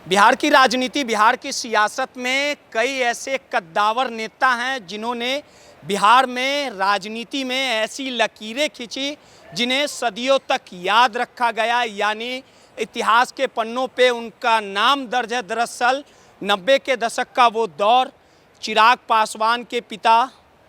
बिहार की राजनीति, बिहार की सियासत में कई ऐसे कद्दावर नेता हैं जिन्होंने बिहार में राजनीति में ऐसी लकीरें खींची जिन्हें सदियों तक याद रखा गया, यानी इतिहास के पन्नों पे उनका नाम दर्ज है। दरअसल 90 के दशक का वो दौर, चिराग पासवान के पिता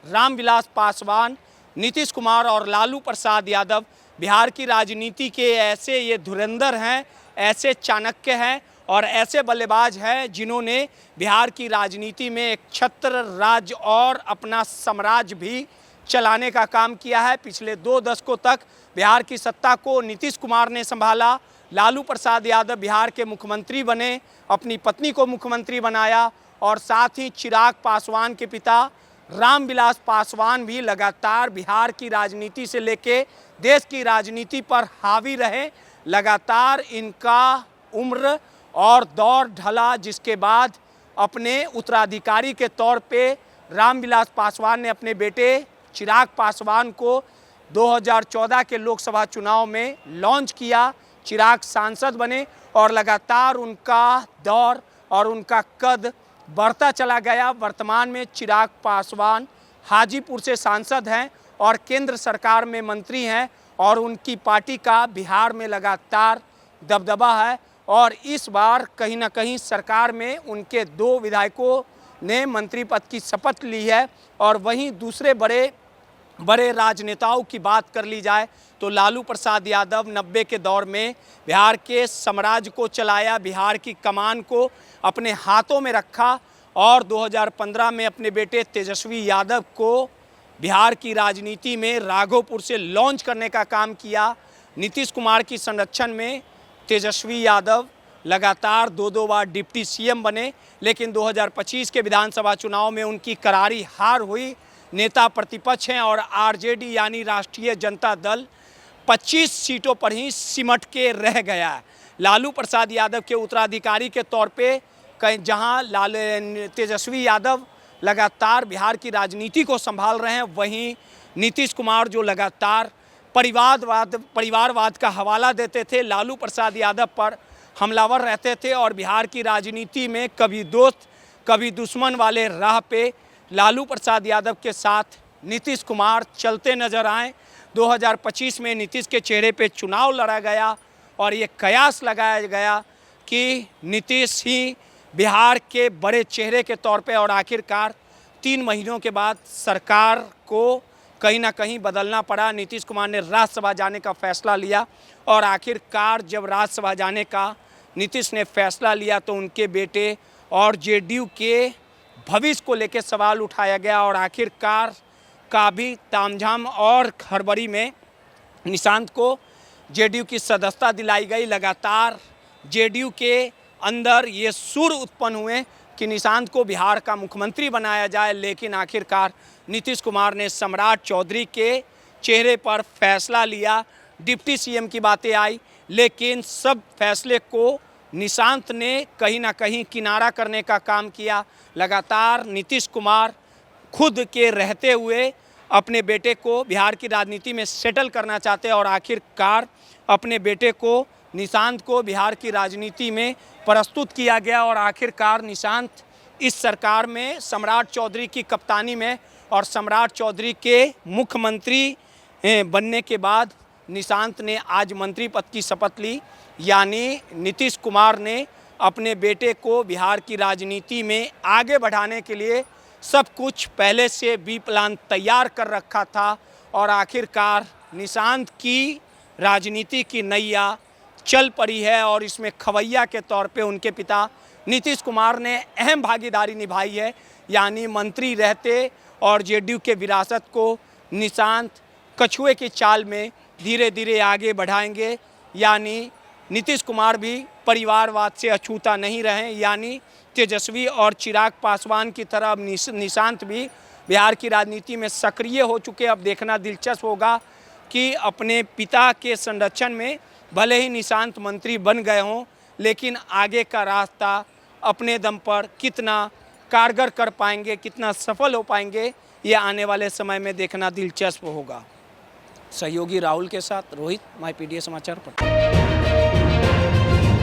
रामविलास पासवान, नीतीश कुमार और लालू प्रसाद यादव बिहार की राजनीति के ऐसे ये धुरंधर हैं, ऐसे चाणक्य हैं और ऐसे बल्लेबाज हैं जिन्होंने बिहार की राजनीति में एक छत्र राज और अपना साम्राज्य भी चलाने का काम किया है। पिछले 2 दशकों तक बिहार की सत्ता को नीतीश कुमार ने संभाला, लालू प्रसाद यादव बिहार के मुख्यमंत्री बने, अपनी पत्नी को मुख्यमंत्री बनाया और साथ ही चिराग पासवान के पिता रामविलास पासवान भी लगातार बिहार की राजनीति से लेके देश की राजनीति पर हावी रहे। लगातार इनका उम्र और दौर ढला, जिसके बाद अपने उत्तराधिकारी के तौर पे रामविलास पासवान ने अपने बेटे चिराग पासवान को 2014 के लोकसभा चुनाव में लॉन्च किया। चिराग सांसद बने और लगातार उनका दौर और उनका कद बढ़ता चला गया। वर्तमान में चिराग पासवान हाजीपुर से सांसद हैं और केंद्र सरकार में मंत्री हैं और उनकी पार्टी का बिहार में लगातार दबदबा है और इस बार कहीं ना कहीं सरकार में उनके 2 विधायकों ने मंत्री पद की शपथ ली है। और वहीं दूसरे बड़े राजनेताओं की बात कर ली जाए तो लालू प्रसाद यादव 90 के दौर में बिहार के साम्राज्य को चलाया, बिहार की कमान को अपने हाथों में रखा और 2015 में अपने बेटे तेजस्वी यादव को बिहार की राजनीति में राघोपुर से लॉन्च करने का काम किया। नीतीश कुमार की संरक्षण में तेजस्वी यादव लगातार 2 बार डिप्टी सीएम बने, लेकिन 2025 के विधानसभा चुनाव में उनकी करारी हार हुई। नेता प्रतिपक्ष हैं और आरजेडी यानी राष्ट्रीय जनता दल 25 सीटों पर ही सिमट के रह गया है। लालू प्रसाद यादव के उत्तराधिकारी के तौर पे जहां तेजस्वी यादव लगातार बिहार की राजनीति को संभाल रहे हैं, वहीं नीतीश कुमार जो लगातार परिवारवाद का हवाला देते थे, लालू प्रसाद यादव पर हमलावर रहते थे और बिहार की राजनीति में कभी दोस्त कभी दुश्मन वाले राह पे लालू प्रसाद यादव के साथ नीतीश कुमार चलते नजर आए। 2025 में नीतीश के चेहरे पे चुनाव लड़ा गया और ये कयास लगाया गया कि नीतीश ही बिहार के बड़े चेहरे के तौर पे, और आखिरकार 3 महीनों के बाद सरकार को कहीं ना कहीं बदलना पड़ा। नीतीश कुमार ने राज्यसभा जाने का फैसला लिया और आखिरकार जब राज्यसभा जाने का नीतीश ने फैसला लिया तो उनके बेटे और जेडीयू के भविष्य को लेकर सवाल उठाया गया और आखिरकार काफ़ी तामझाम और हड़बड़ी में निशांत को जेडीयू की सदस्यता दिलाई गई। लगातार जेडीयू के अंदर ये सुर उत्पन्न हुए कि निशांत को बिहार का मुख्यमंत्री बनाया जाए, लेकिन आखिरकार नीतीश कुमार ने सम्राट चौधरी के चेहरे पर फैसला लिया। डिप्टी सीएम की बातें आई, लेकिन सब फैसले को निशांत ने कहीं ना कहीं किनारा करने का काम किया। लगातार नीतीश कुमार खुद के रहते हुए अपने बेटे को बिहार की राजनीति में सेटल करना चाहते हैं और आखिरकार अपने बेटे को निशांत को बिहार की राजनीति में प्रस्तुत किया गया और आखिरकार निशांत इस सरकार में सम्राट चौधरी की कप्तानी में और सम्राट चौधरी के मुख्यमंत्री बनने के बाद निशांत ने आज मंत्री पद की शपथ ली। यानी नीतीश कुमार ने अपने बेटे को बिहार की राजनीति में आगे बढ़ाने के लिए सब कुछ पहले से बी प्लान तैयार कर रखा था और आखिरकार निशांत की राजनीति की नैया चल पड़ी है और इसमें खवैया के तौर पे उनके पिता नीतीश कुमार ने अहम भागीदारी निभाई है। यानी मंत्री रहते और जेडीयू के विरासत को निशांत कछुए की चाल में धीरे धीरे आगे बढ़ाएंगे। यानी नीतीश कुमार भी परिवारवाद से अछूता नहीं रहे, यानी तेजस्वी और चिराग पासवान की तरह अब निशांत भी बिहार की राजनीति में सक्रिय हो चुके। अब देखना दिलचस्प होगा कि अपने पिता के संरक्षण में भले ही निशांत मंत्री बन गए हों, लेकिन आगे का रास्ता अपने दम पर कितना कारगर कर पाएंगे, कितना सफल हो पाएंगे, ये आने वाले समय में देखना दिलचस्प होगा। सहयोगी राहुल के साथ रोहित, माय पीडीए समाचार पर।